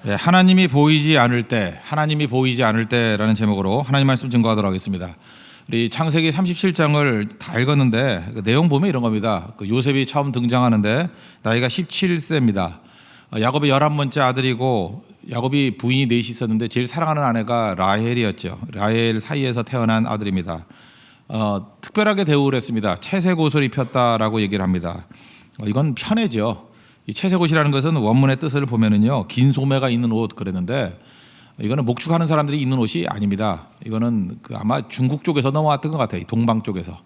네, 하나님이 보이지 않을 때, 하나님이 보이지 않을 때라는 제목으로 하나님 말씀 증거하도록 하겠습니다. 우리 창세기 37장을 다 읽었는데 그 내용 보면 이런 겁니다. 그 요셉이 처음 등장하는데 나이가 17세입니다. 야곱의 11번째 아들이고 야곱이 부인이 넷이 있었는데 제일 사랑하는 아내가 라헬이었죠. 라헬 사이에서 태어난 아들입니다. 특별하게 대우를 했습니다. 채색 옷을 입혔다라고 얘기를 합니다. 이건 편애죠. 이 채색옷이라는 것은 원문의 뜻을 보면은요, 긴 소매가 있는 옷 그랬는데 이거는 목축하는 사람들이 입는 옷이 아닙니다. 이거는 아마 중국 쪽에서 넘어왔던 것 같아요. 동방 쪽에서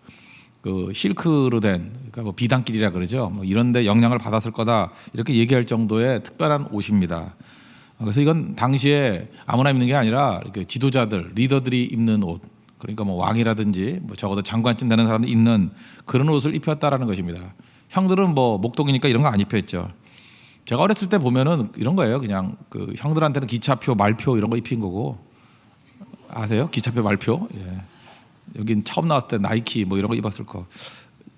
그 실크로 된, 그러니까 뭐 비단길이라 그러죠. 뭐 이런데 영향을 받았을 거다 이렇게 얘기할 정도의 특별한 옷입니다. 그래서 이건 당시에 아무나 입는 게 아니라 이렇게 지도자들, 리더들이 입는 옷. 그러니까 뭐 왕이라든지 뭐 적어도 장관쯤 되는 사람들이 입는 그런 옷을 입혔다라는 것입니다. 형들은 뭐 목동이니까 이런 거 안 입혔죠. 제가 어렸을 때 보면은 이런 거예요. 그냥 그 형들한테는 기차표, 말표 이런 거 입힌 거고. 아세요? 기차표, 말표. 예. 여긴 처음 나왔을 때 나이키 뭐 이런 거 입었을 거.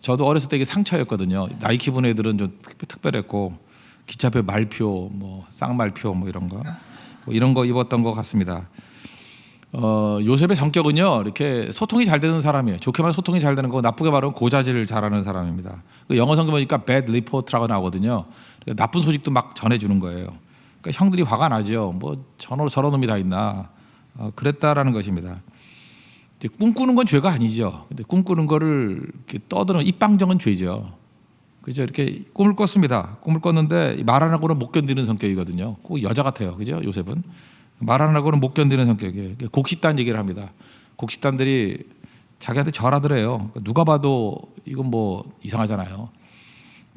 저도 어렸을 때 이게 상처였거든요. 나이키 분 애들은 좀 특별했고 기차표, 말표, 뭐 쌍말표 뭐 이런 거 입었던 것 같습니다. 요셉의 성격은요, 이렇게 소통이 잘 되는 사람이에요. 좋게 말하면 소통이 잘 되는 거고, 나쁘게 말하면 고자질을 잘하는 사람입니다. 영어 성경 보니까 bad report라고 나오거든요. 나쁜 소식도 막 전해주는 거예요. 그러니까 형들이 화가 나죠. 뭐 저런 놈이 다 있나. 그랬다라는 것입니다. 이제 꿈꾸는 건 죄가 아니죠. 근데 꿈꾸는 거를 이렇게 떠드는 입방정은 죄죠. 그죠? 이렇게 꿈을 꿨습니다. 꿈을 꿨는데 말 안 하고는 못 견디는 성격이거든요. 꼭 여자 같아요. 그죠? 요셉은. 말 안 하고는 못 견디는 성격이에요. 곡식단 얘기를 합니다. 곡식단들이 자기한테 절하더래요. 누가 봐도 이건 뭐 이상하잖아요.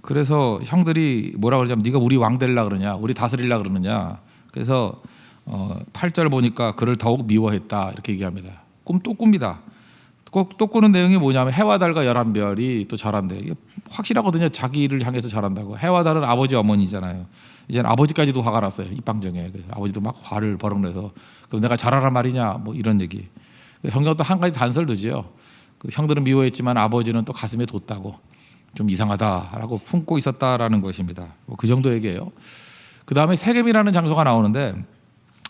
그래서 형들이 뭐라 그러냐면 네가 우리 왕 되려 그러냐, 우리 다스리려 그러느냐. 그래서 8절 보니까 그를 더욱 미워했다 이렇게 얘기합니다. 꿈 또 꿉니다. 또 꾸는 내용이 뭐냐면 해와 달과 11별이 또 절한대. 이게 확실하거든요. 자기를 향해서 절한다고. 해와 달은 아버지 어머니잖아요. 이제는 아버지까지도 화가 났어요. 입방정에. 그래서 아버지도 막 화를 버럭내서 그럼 내가 잘하란 말이냐 뭐 이런 얘기. 형제가 또 한 가지 단서를 두지요. 그 형들은 미워했지만 아버지는 또 가슴에 뒀다고. 좀 이상하다라고 품고 있었다라는 것입니다. 그 정도 얘기예요. 그 다음에 세겜이라는 장소가 나오는데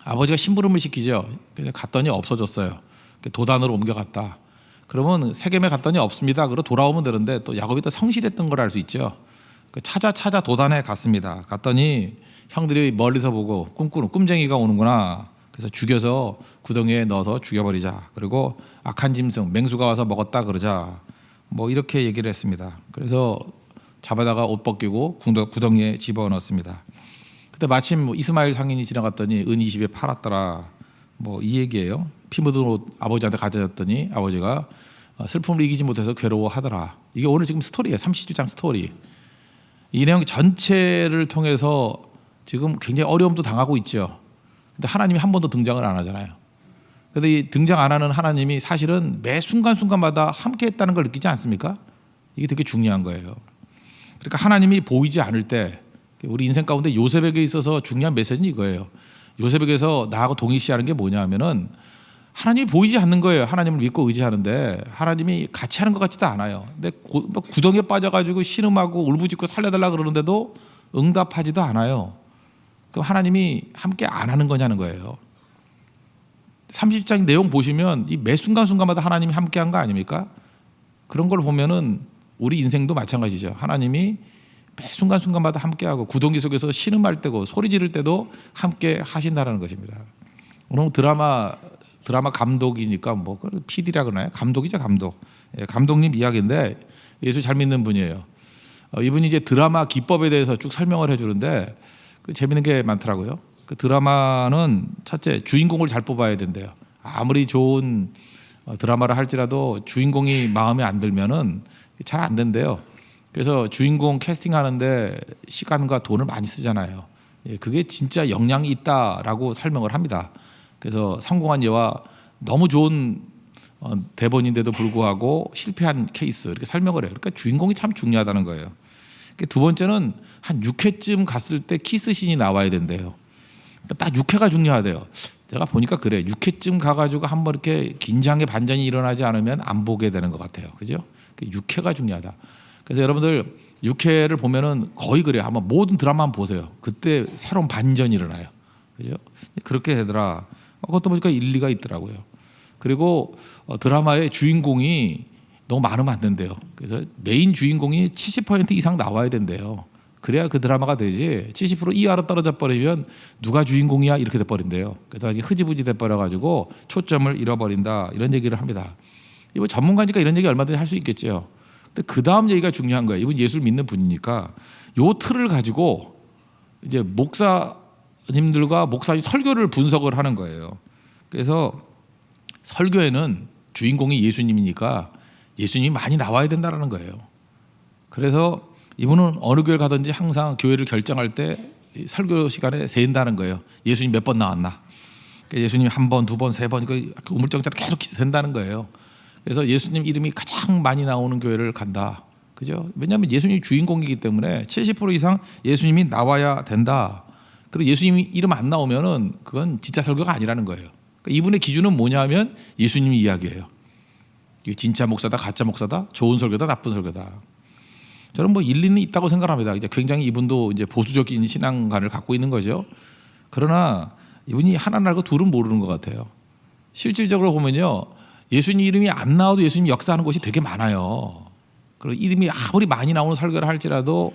아버지가 심부름을 시키죠. 그래서 갔더니 없어졌어요. 도단으로 옮겨갔다. 그러면 세겜에 갔더니 없습니다. 그러고 돌아오면 되는데 또 야곱이 또 성실했던 걸 알 수 있죠. 찾아 도단에 갔습니다. 갔더니 형들이 멀리서 보고 꿈꾸는 꿈쟁이가 오는구나. 그래서 죽여서 구덩이에 넣어서 죽여버리자. 그리고 악한 짐승 맹수가 와서 먹었다 그러자. 뭐 이렇게 얘기를 했습니다. 그래서 잡아다가 옷 벗기고 구덩이에 집어넣었습니다. 그때 마침 뭐 이스마엘 상인이 지나갔더니 은 20에 팔았더라. 뭐 이 얘기예요. 피 묻은 옷 아버지한테 가져졌더니 아버지가 슬픔을 이기지 못해서 괴로워하더라. 이게 오늘 지금 스토리예요. 37장 스토리. 이 내용 전체를 통해서 지금 굉장히 어려움도 당하고 있죠. 근데 하나님이 한 번도 등장을 안 하잖아요. 그런데 이 등장 안 하는 하나님이 사실은 매 순간순간마다 함께했다는 걸 느끼지 않습니까? 이게 되게 중요한 거예요. 그러니까 하나님이 보이지 않을 때 우리 인생 가운데 요셉에게 있어서 중요한 메시지는 이거예요. 요셉에게서 나하고 동일시하는 게 뭐냐 하면은 하나님이 보이지 않는 거예요. 하나님을 믿고 의지하는데 하나님이 같이 하는 것 같지도 않아요. 근데 구덩이에 빠져가지고 신음하고 울부짖고 살려달라 그러는데도 응답하지도 않아요. 그럼 하나님이 함께 안 하는 거냐는 거예요. 30장 내용 보시면 이 매 순간순간마다 하나님이 함께한 거 아닙니까? 그런 걸 보면은 우리 인생도 마찬가지죠. 하나님이 매 순간순간마다 함께하고 구덩이 속에서 신음할 때고 소리 지를 때도 함께 하신다는 것입니다. 오늘 드라마 감독이니까 뭐 PD라 그러나요? 감독이죠, 감독. 예, 감독님 이야기인데 예수 잘 믿는 분이에요. 이분이 이제 드라마 기법에 대해서 쭉 설명을 해주는데 재밌는 게 많더라고요. 그 드라마는 첫째 주인공을 잘 뽑아야 된대요. 아무리 좋은 드라마를 할지라도 주인공이 마음에 안 들면은 잘 안 된대요. 그래서 주인공 캐스팅하는데 시간과 돈을 많이 쓰잖아요. 예, 그게 진짜 영향이 있다라고 설명을 합니다. 그래서 성공한 예와 너무 좋은 대본인데도 불구하고 실패한 케이스 이렇게 설명을 해요. 그러니까 주인공이 참 중요하다는 거예요. 두 번째는 한 6회쯤 갔을 때 키스신이 나와야 된대요. 그러니까 딱 6회가 중요하대요. 제가 보니까 그래. 6회쯤 가가지고 한번 이렇게 긴장의 반전이 일어나지 않으면 안 보게 되는 것 같아요. 그죠? 6회가 중요하다. 그래서 여러분들 6회를 보면은 거의 그래요. 아마 모든 드라마 한번 보세요. 그때 새로운 반전이 일어나요. 그죠? 그렇게 되더라. 그것도 보니까 일리가 있더라고요. 그리고 드라마의 주인공이 너무 많으면 안 된대요. 그래서 메인 주인공이 70% 이상 나와야 된대요. 그래야 그 드라마가 되지. 70% 이하로 떨어져 버리면 누가 주인공이야 이렇게 돼 버린대요. 그래서 흐지부지 돼 버려 가지고 초점을 잃어버린다 이런 얘기를 합니다. 이분 전문가니까 이런 얘기 얼마든지 할 수 있겠죠. 근데 그 다음 얘기가 중요한 거예요. 이분 예수를 믿는 분이니까 요 틀을 가지고 이제 목사님들과 목사님 설교를 분석을 하는 거예요. 그래서 설교에는 주인공이 예수님이니까 예수님이 많이 나와야 된다는 거예요. 그래서 이분은 어느 교회 가든지 항상 교회를 결정할 때 설교 시간에 센다는 거예요. 예수님 몇 번 나왔나. 예수님이 한 번, 두 번, 세 번 우물정자로 계속 된다는 거예요. 그래서 예수님 이름이 가장 많이 나오는 교회를 간다. 그죠? 왜냐하면 예수님이 주인공이기 때문에 70% 이상 예수님이 나와야 된다. 그리고 예수님이 이름 안 나오면은 그건 진짜 설교가 아니라는 거예요. 그러니까 이분의 기준은 뭐냐면 예수님이 이야기예요. 이게 진짜 목사다, 가짜 목사다, 좋은 설교다, 나쁜 설교다. 저는 뭐 일리는 있다고 생각합니다. 이제 굉장히 이분도 이제 보수적인 신앙관을 갖고 있는 거죠. 그러나 이분이 하나는 알고 둘은 모르는 것 같아요. 실질적으로 보면요, 예수님 이름이 안 나와도 예수님 역사하는 곳이 되게 많아요. 그리고 이름이 아무리 많이 나오는 설교를 할지라도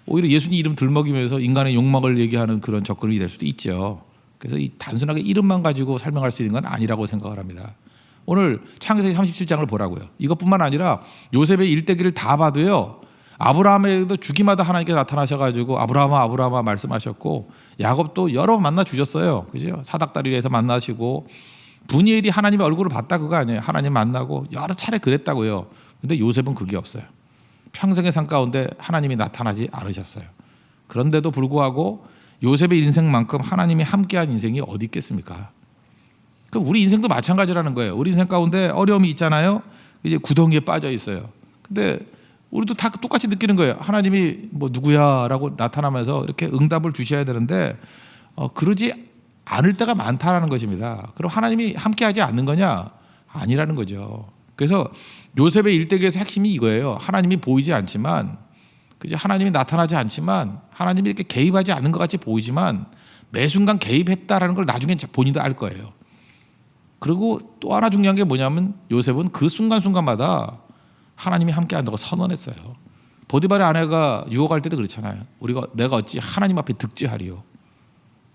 오히려 예수님 이름 들먹이면서 인간의 욕망을 얘기하는 그런 접근이 될 수도 있죠. 그래서 이 단순하게 이름만 가지고 설명할 수 있는 건 아니라고 생각을 합니다. 오늘 창세기 37장을 보라고요. 이것뿐만 아니라 요셉의 일대기를 다 봐도요, 아브라함에도 주기마다 하나님께서 나타나셔가지고 아브라함아 말씀하셨고, 야곱도 여러 번 만나 주셨어요. 그죠? 사닥다리에서 만나시고, 분이엘이 하나님의 얼굴을 봤다 그거 아니에요. 하나님 만나고 여러 차례 그랬다고요. 근데 요셉은 그게 없어요. 평생의 삶 가운데 하나님이 나타나지 않으셨어요. 그런데도 불구하고 요셉의 인생만큼 하나님이 함께한 인생이 어디 있겠습니까? 우리 인생도 마찬가지라는 거예요. 우리 인생 가운데 어려움이 있잖아요. 이제 구덩이에 빠져 있어요. 근데 우리도 다 똑같이 느끼는 거예요. 하나님이 뭐 누구야라고 나타나면서 이렇게 응답을 주셔야 되는데 그러지 않을 때가 많다라는 것입니다. 그럼 하나님이 함께하지 않는 거냐? 아니라는 거죠. 그래서 요셉의 일대기에서 핵심이 이거예요. 하나님이 보이지 않지만, 그죠? 하나님이 나타나지 않지만, 하나님이 이렇게 개입하지 않는 것 같이 보이지만 매 순간 개입했다라는 걸 나중에 본인도 알 거예요. 그리고 또 하나 중요한 게 뭐냐면 요셉은 그 순간순간마다 하나님이 함께한다고 선언했어요. 보디발의 아내가 유혹할 때도 그렇잖아요. 내가 어찌 하나님 앞에 득지하리요.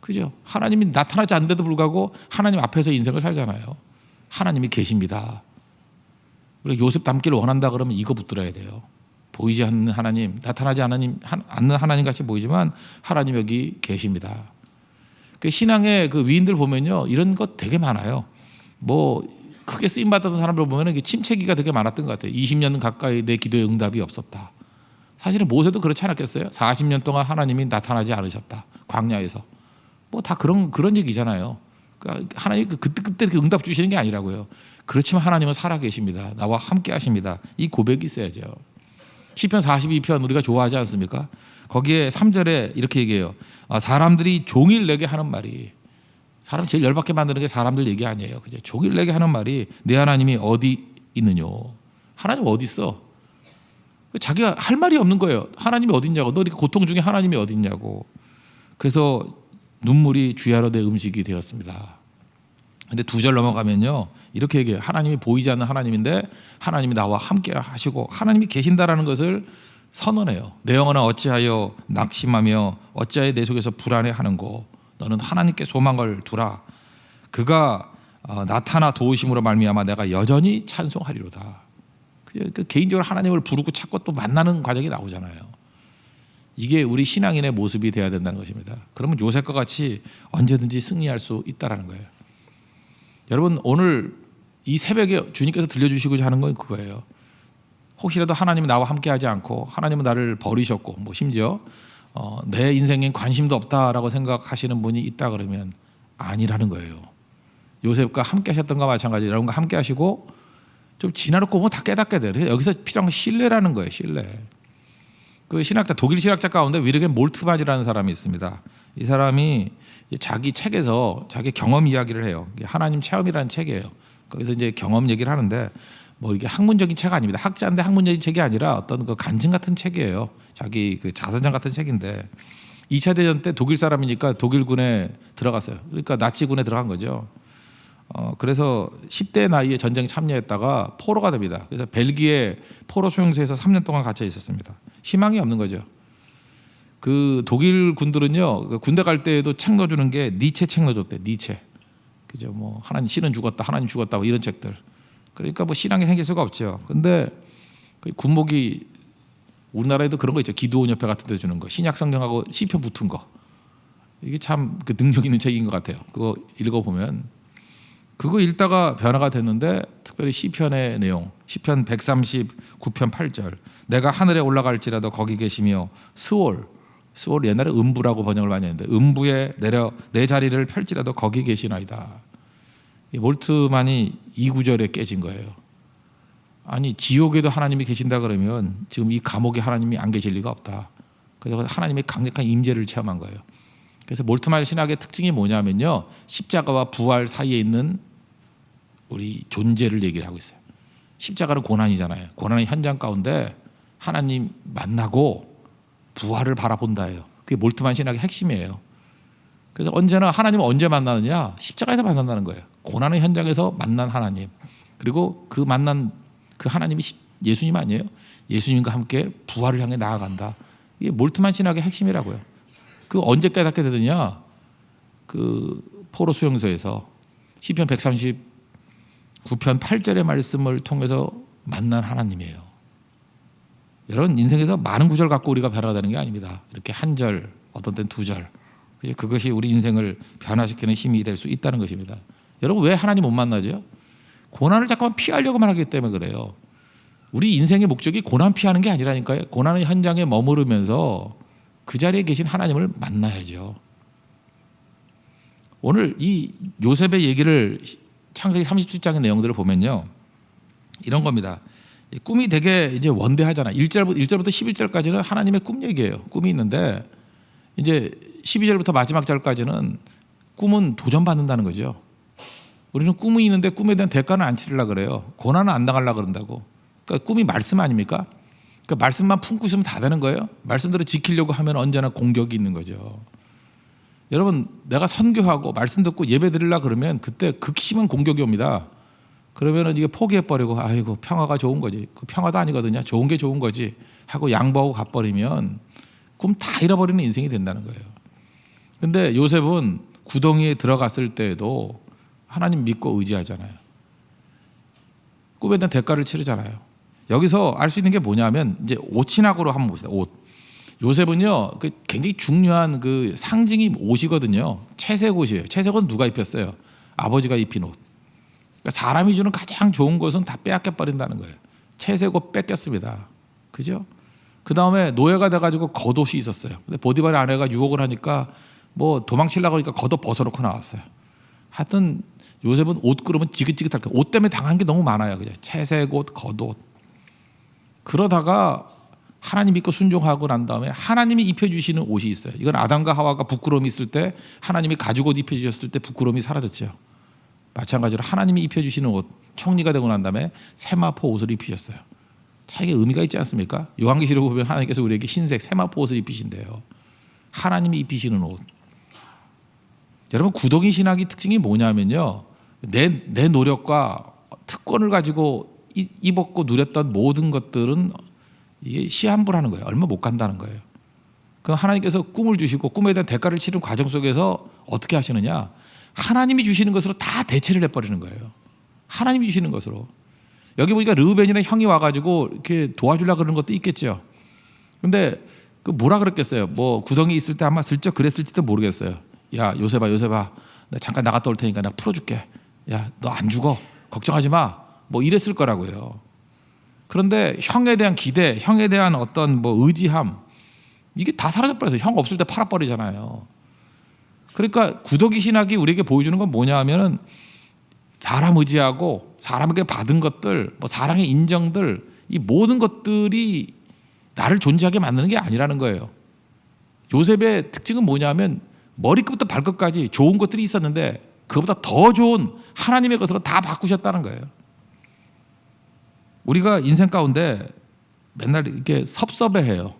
그죠? 하나님이 나타나지 않는데도 불구하고 하나님 앞에서 인생을 살잖아요. 하나님이 계십니다. 그리고 요셉 닮기를 원한다 그러면 이거 붙들어야 돼요. 보이지 않는 하나님, 나타나지 않는 하나님 같이 보이지만 하나님 여기 계십니다. 그 신앙의 그 위인들 보면요, 이런 것 되게 많아요. 뭐 크게 쓰임 받았던 사람들 보면 침체기가 되게 많았던 것 같아요. 20년 가까이 내 기도에 응답이 없었다. 사실은 모세도 그렇지 않았겠어요? 40년 동안 하나님이 나타나지 않으셨다. 광야에서. 뭐 다 그런 얘기잖아요. 그러니까 하나님 그때 이렇게 응답 주시는 게 아니라고요. 그렇지만 하나님은 살아계십니다. 나와 함께 하십니다. 이 고백이 있어야죠. 시편 42편 우리가 좋아하지 않습니까? 거기에 3절에 이렇게 얘기해요. 사람들이 종일 내게 하는 말이, 사람 제일 열받게 만드는 게 사람들 얘기 아니에요. 그죠? 종일 내게 하는 말이 내 하나님이 어디 있느뇨. 하나님 어디 있어? 자기가 할 말이 없는 거예요. 하나님이 어디 있냐고. 너 이렇게 고통 중에 하나님이 어디 있냐고. 그래서 눈물이 주야로 내 음식이 되었습니다. 근데 2절 넘어가면요, 이렇게 얘기해요. 하나님이 보이지 않는 하나님인데 하나님이 나와 함께 하시고 하나님이 계신다라는 것을 선언해요. 내 영혼아 어찌하여 낙심하며 어찌하여 내 속에서 불안해하는고. 너는 하나님께 소망을 두라. 그가 나타나 도우심으로 말미암아 내가 여전히 찬송하리로다. 그 개인적으로 하나님을 부르고 찾고 또 만나는 과정이 나오잖아요. 이게 우리 신앙인의 모습이 돼야 된다는 것입니다. 그러면 요셉과 같이 언제든지 승리할 수 있다는 거예요. 여러분, 오늘 이 새벽에 주님께서 들려주시고자 하는 건 그거예요. 혹시라도 하나님이 나와 함께하지 않고 하나님은 나를 버리셨고 뭐 심지어 내 인생엔 관심도 없다라고 생각하시는 분이 있다 그러면 아니라는 거예요. 요셉과 함께 하셨던 것과 마찬가지로 여러분과 함께 하시고 좀 지나놓고 보면 다 깨닫게 돼요. 그래서 여기서 필요한 건 신뢰라는 거예요. 신뢰. 그 신학자, 독일 신학자 가운데 위르겐 몰트만이라는 사람이 있습니다. 이 사람이 자기 책에서 자기 경험 이야기를 해요. 하나님 체험이라는 책이에요. 거기서 이제 경험 얘기를 하는데 뭐 이게 학문적인 책 아닙니다. 학자인데 학문적인 책이 아니라 어떤 그 간증 같은 책이에요. 자기 그 자서전 같은 책인데 2차 대전 때 독일 사람이니까 독일군의 들어갔어요. 그러니까 나치군에 들어간 거죠. 그래서 10대 나이에 전쟁 참여했다가 포로가 됩니다. 그래서 벨기에 포로 수용소에서 3년 동안 갇혀 있었습니다. 희망이 없는 거죠. 그 독일 군들은요, 그 군대 갈 때에도 책 넣어주는 게 니체 책 넣어줬대. 니체. 그죠? 뭐 하나님 신은 죽었다, 하나님 죽었다, 뭐 이런 책들. 그러니까 뭐 신앙이 생길 수가 없죠. 근데 그 군목이 우리나라에도 그런 거 있죠. 기도원 협회 같은 데 주는 거. 신약 성경하고 시편 붙은 거. 이게 참 그 능력 있는 책인 것 같아요. 그거 읽어보면 그거 읽다가 변화가 됐는데 특별히 시편의 내용, 시편 139편 8절 내가 하늘에 올라갈지라도 거기 계시며 스올 옛날에 음부라고 번역을 많이 했는데 음부에 내려 내 자리를 펼지라도 거기 계시나이다. 이 몰트만이 이 구절에 깨진 거예요. 아니 지옥에도 하나님이 계신다 그러면 지금 이 감옥에 하나님이 안 계실 리가 없다. 그래서 하나님의 강력한 임재를 체험한 거예요. 그래서 몰트만 신학의 특징이 뭐냐면요, 십자가와 부활 사이에 있는 우리 존재를 얘기를 하고 있어요. 십자가는 고난이잖아요. 고난의 현장 가운데 하나님 만나고 부활을 바라본다예요. 그게 몰트만 신학의 핵심이에요. 그래서 언제나 하나님을 언제 만나느냐? 십자가에서 만난다는 거예요. 고난의 현장에서 만난 하나님. 그리고 그 만난 그 하나님이 예수님 아니에요? 예수님과 함께 부활을 향해 나아간다. 이게 몰트만 신학의 핵심이라고요. 그 언제 깨닫게 되느냐? 그 포로 수용소에서 시편 139편 8절의 말씀을 통해서 만난 하나님이에요. 여러분 인생에서 많은 구절 갖고 우리가 변화되는 게 아닙니다. 이렇게 한 절, 어떤 때는 두 절. 그것이 우리 인생을 변화시키는 힘이 될 수 있다는 것입니다. 여러분 왜 하나님 못 만나죠? 고난을 자꾸만 피하려고만 하기 때문에 그래요. 우리 인생의 목적이 고난 피하는 게 아니라니까요. 고난의 현장에 머무르면서 그 자리에 계신 하나님을 만나야죠. 오늘 이 요셉의 얘기를 창세기 37장의 내용들을 보면요, 이런 겁니다. 꿈이 되게 이제 원대하잖아. 1절부터 11절까지는 하나님의 꿈 얘기예요. 꿈이 있는데 이제 12절부터 마지막 절까지는 꿈은 도전받는다는 거죠. 우리는 꿈이 있는데 꿈에 대한 대가는 안 치르려고 그래요. 고난은 안 당하려고 그런다고. 그러니까 꿈이 말씀 아닙니까? 그러니까 말씀만 품고 있으면 다 되는 거예요. 말씀대로 지키려고 하면 언제나 공격이 있는 거죠. 여러분 내가 선교하고 말씀 듣고 예배 드리려고 그러면 그때 극심한 공격이 옵니다. 그러면 이게 포기해버리고 아이고 평화가 좋은 거지. 그 평화도 아니거든요. 좋은 게 좋은 거지 하고 양보하고 가버리면 꿈 다 잃어버리는 인생이 된다는 거예요. 근데 요셉은 구덩이에 들어갔을 때에도 하나님 믿고 의지하잖아요. 꿈에 대한 대가를 치르잖아요. 여기서 알 수 있는 게 뭐냐면 이제 옷신학으로 한번 봅시다. 옷. 요셉은요 굉장히 중요한 그 상징이 옷이거든요. 채색 옷이에요. 채색 옷은 누가 입혔어요? 아버지가 입힌 옷. 그러니까 사람이 주는 가장 좋은 것은 다 빼앗겨 버린다는 거예요. 채색 옷 뺏겼습니다. 그죠? 그 다음에 노예가 돼가지고 겉옷이 있었어요. 근데 보디발의 아내가 유혹을 하니까 뭐 도망치려고 하니까 겉옷 벗어놓고 나왔어요. 하여튼 요셉은 옷 그러면 지긋지긋할 거예요. 옷 때문에 당한 게 너무 많아요. 그죠? 채색 옷, 겉옷. 그러다가 하나님 믿고 순종하고 난 다음에 하나님이 입혀주시는 옷이 있어요. 이건 아담과 하와가 부끄러움이 있을 때 하나님이 가죽 옷 입혀주셨을 때 부끄러움이 사라졌죠. 마찬가지로 하나님이 입혀주시는 옷, 총리가 되고 난 다음에 세마포 옷을 입히셨어요. 자기가 의미가 있지 않습니까? 요한계시록 보면 하나님께서 우리에게 흰색 세마포 옷을 입히신대요. 하나님이 입히시는 옷. 여러분 구덩이 신학의 특징이 뭐냐면요, 내 노력과 특권을 가지고 입었고 누렸던 모든 것들은 이게 시한부라는 거예요. 얼마 못 간다는 거예요. 그럼 하나님께서 꿈을 주시고 꿈에 대한 대가를 치르는 과정 속에서 어떻게 하시느냐? 하나님이 주시는 것으로 다 대체를 해버리는 거예요. 하나님이 주시는 것으로. 여기 보니까 르우벤이나 형이 와가지고 이렇게 도와주려고 그러는 것도 있겠죠. 근데 그 뭐라 그랬겠어요? 뭐 구덩이 있을 때 아마 슬쩍 그랬을지도 모르겠어요. 야 요셉아, 나 잠깐 나갔다 올 테니까 내가 풀어줄게. 야 너 안 죽어. 걱정하지 마. 뭐 이랬을 거라고요. 그런데 형에 대한 기대, 형에 대한 어떤 뭐 의지함, 이게 다 사라져버려서 형 없을 때 팔아버리잖아요. 그러니까 구더기 신학이 우리에게 보여주는 건 뭐냐 하면은 사람 의지하고 사람에게 받은 것들, 뭐 사랑의 인정들, 이 모든 것들이 나를 존재하게 만드는 게 아니라는 거예요. 요셉의 특징은 뭐냐면 머리끝부터 발끝까지 좋은 것들이 있었는데 그보다 더 좋은 하나님의 것으로 다 바꾸셨다는 거예요. 우리가 인생 가운데 맨날 이렇게 섭섭해해요.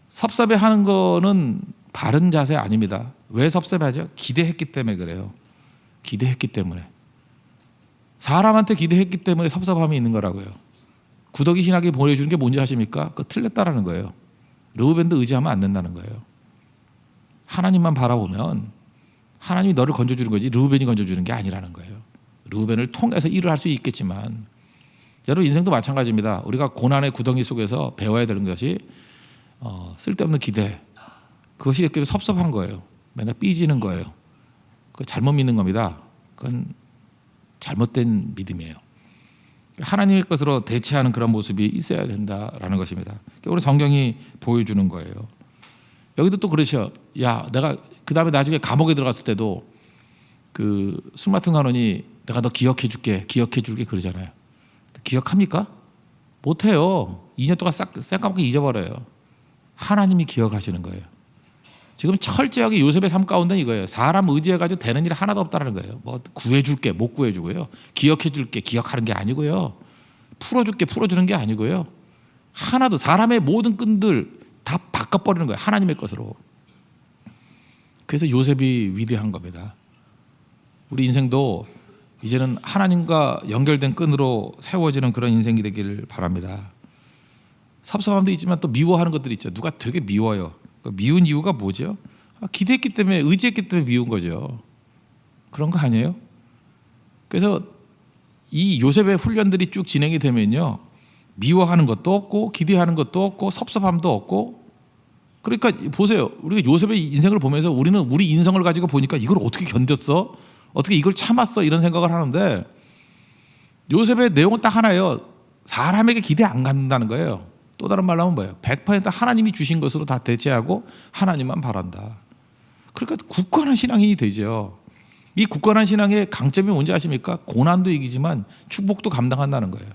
섭섭해하는 거는 바른 자세 아닙니다. 왜 섭섭하죠? 기대했기 때문에 그래요. 기대했기 때문에. 사람한테 기대했기 때문에 섭섭함이 있는 거라고요. 구더기 신학이 보여주는 게 뭔지 아십니까? 그거 틀렸다라는 거예요. 르우벤도 의지하면 안 된다는 거예요. 하나님만 바라보면 하나님이 너를 건져주는 거지 르우벤이 건져주는 게 아니라는 거예요. 르우벤을 통해서 일을 할 수 있겠지만 여러분 인생도 마찬가지입니다. 우리가 고난의 구덩이 속에서 배워야 되는 것이 쓸데없는 기대. 그것이 섭섭한 거예요. 맨날 삐지는 거예요. 그거 잘못 믿는 겁니다. 그건 잘못된 믿음이에요. 하나님의 것으로 대체하는 그런 모습이 있어야 된다라는 것입니다. 우리 성경이 보여주는 거예요. 여기도 또 그러셔. 야, 내가 그 다음에 나중에 감옥에 들어갔을 때도 그 술 맡은 간원이 내가 너 기억해 줄게 그러잖아요. 기억합니까? 못해요. 2년 동안 쌩까맣게 잊어버려요. 하나님이 기억하시는 거예요. 지금 철저하게 요셉의 삶 가운데 이거예요. 사람 의지해가지고 되는 일 하나도 없다는 거예요. 뭐 구해줄게 못 구해주고요. 기억해줄게 기억하는 게 아니고요. 풀어줄게 풀어주는 게 아니고요. 하나도 사람의 모든 끈들 다 바꿔버리는 거예요. 하나님의 것으로. 그래서 요셉이 위대한 겁니다. 우리 인생도 이제는 하나님과 연결된 끈으로 세워지는 그런 인생이 되기를 바랍니다. 섭섭함도 있지만 또 미워하는 것들이 있죠. 누가 되게 미워요. 미운 이유가 뭐죠? 기대했기 때문에 의지했기 때문에 미운 거죠. 그런 거 아니에요? 그래서 이 요셉의 훈련들이 쭉 진행이 되면요. 미워하는 것도 없고 기대하는 것도 없고 섭섭함도 없고 그러니까 보세요. 우리가 요셉의 인생을 보면서 우리는 우리 인성을 가지고 보니까 이걸 어떻게 견뎠어? 어떻게 이걸 참았어? 이런 생각을 하는데 요셉의 내용은 딱 하나예요. 사람에게 기대 안 갖는다는 거예요. 또 다른 말로 하면 뭐예요? 100% 하나님이 주신 것으로 다 대체하고 하나님만 바란다. 그러니까 굳건한 신앙인이 되죠. 이 굳건한 신앙의 강점이 뭔지 아십니까? 고난도 이기지만 축복도 감당한다는 거예요.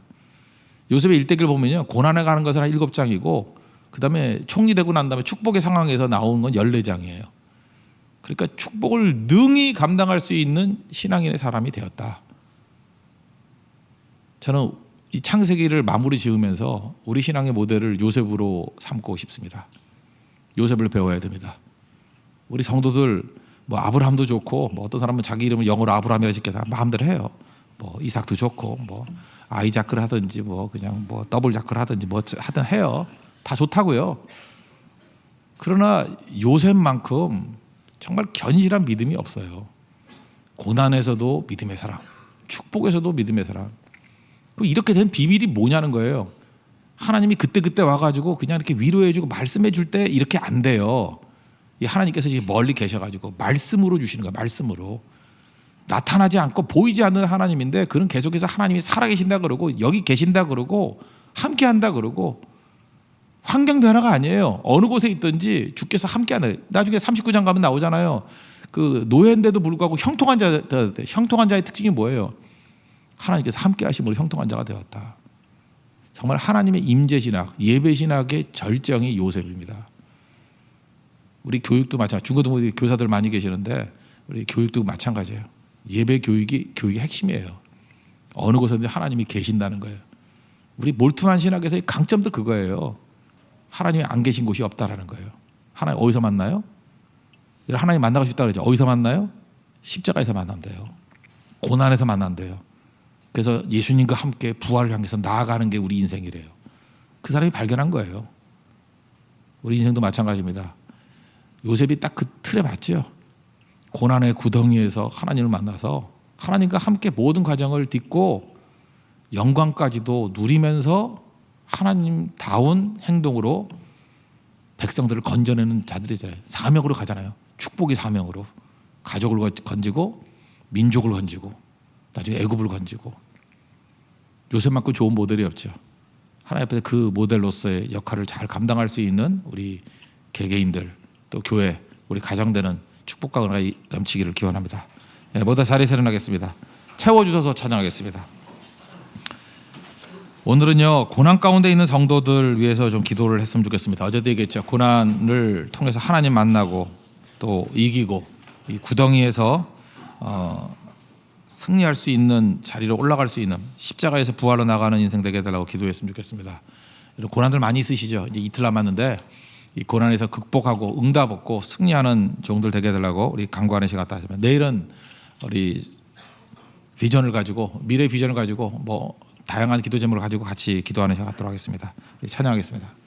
요셉의 일대기를 보면요. 고난에 가는 것은 한 7장이고 그 다음에 총리되고 난 다음에 축복의 상황에서 나온 건 14장이에요. 그러니까 축복을 능히 감당할 수 있는 신앙인의 사람이 되었다. 저는 이 창세기를 마무리 지으면서 우리 신앙의 모델을 요셉으로 삼고 싶습니다. 요셉을 배워야 됩니다. 우리 성도들 뭐 아브라함도 좋고 뭐 어떤 사람은 자기 이름을 영어로 아브라함이라 짓겠다 마음대로 해요. 뭐 이삭도 좋고 뭐 아이자크를 하든지 뭐 그냥 뭐 더블 자크를 하든지 뭐 하든 해요. 다 좋다고요. 그러나 요셉만큼 정말 견실한 믿음이 없어요. 고난에서도 믿음의 사람, 축복에서도 믿음의 사람. 이렇게 된 비밀이 뭐냐는 거예요. 하나님이 그때 와가지고 그냥 이렇게 위로해주고 말씀해줄 때 이렇게 안 돼요. 하나님께서 지금 멀리 계셔가지고 말씀으로 주시는 거예요. 말씀으로. 나타나지 않고 보이지 않는 하나님인데 그는 계속해서 하나님이 살아계신다 그러고 여기 계신다 그러고 함께한다 그러고 환경 변화가 아니에요. 어느 곳에 있든지 주께서 함께하는. 나중에 39장 가면 나오잖아요. 그 노예인데도 불구하고 형통한 자의 특징이 뭐예요? 하나님께서 함께하심으로 형통한 자가 되었다. 정말 하나님의 임재신학, 예배신학의 절정이 요셉입니다. 우리 교육도 마찬가지. 중고등부 교사들 많이 계시는데 우리 교육도 마찬가지예요. 예배 교육이 교육의 핵심이에요. 어느 곳에든지 하나님이 계신다는 거예요. 우리 몰투한 신학에서의 강점도 그거예요. 하나님이 안 계신 곳이 없다라는 거예요. 하나님 어디서 만나요? 하나님 만나고 싶다 그러죠. 어디서 만나요? 십자가에서 만난대요. 고난에서 만난대요. 그래서 예수님과 함께 부활을 향해서 나아가는 게 우리 인생이래요. 그 사람이 발견한 거예요. 우리 인생도 마찬가지입니다. 요셉이 딱 그 틀에 맞죠. 고난의 구덩이에서 하나님을 만나서 하나님과 함께 모든 과정을 딛고 영광까지도 누리면서 하나님다운 행동으로 백성들을 건져내는 자들이잖아요. 사명으로 가잖아요. 축복의 사명으로 가족을 건지고 민족을 건지고 나중에 애굽을 건지고 요셉만큼 좋은 모델이 없죠. 하나님 앞에서 그 모델로서의 역할을 잘 감당할 수 있는 우리 개개인들 또 교회 우리 가정되는 축복과 은혜가 넘치기를 기원합니다. 네, 모두 자리에 일어나겠습니다. 채워주셔서 찬양하겠습니다. 오늘은요 고난 가운데 있는 성도들 위해서 좀 기도를 했으면 좋겠습니다. 어제도 얘기했죠. 고난을 통해서 하나님 만나고 또 이기고 이 구덩이에서 승리할 수 있는 자리로 올라갈 수 있는 십자가에서 부활로 나가는 인생 되게 해달라고 기도했으면 좋겠습니다. 이런 고난들 많이 있으시죠. 이제 이틀 남았는데 이 고난에서 극복하고 응답 얻고 승리하는 종들 되게 해달라고 우리 간구하는 시간 갖다 하시면, 내일은 우리 비전을 가지고, 미래 비전을 가지고 뭐 다양한 기도 제목을 가지고 같이 기도하는 시간 갖도록 하겠습니다. 찬양하겠습니다.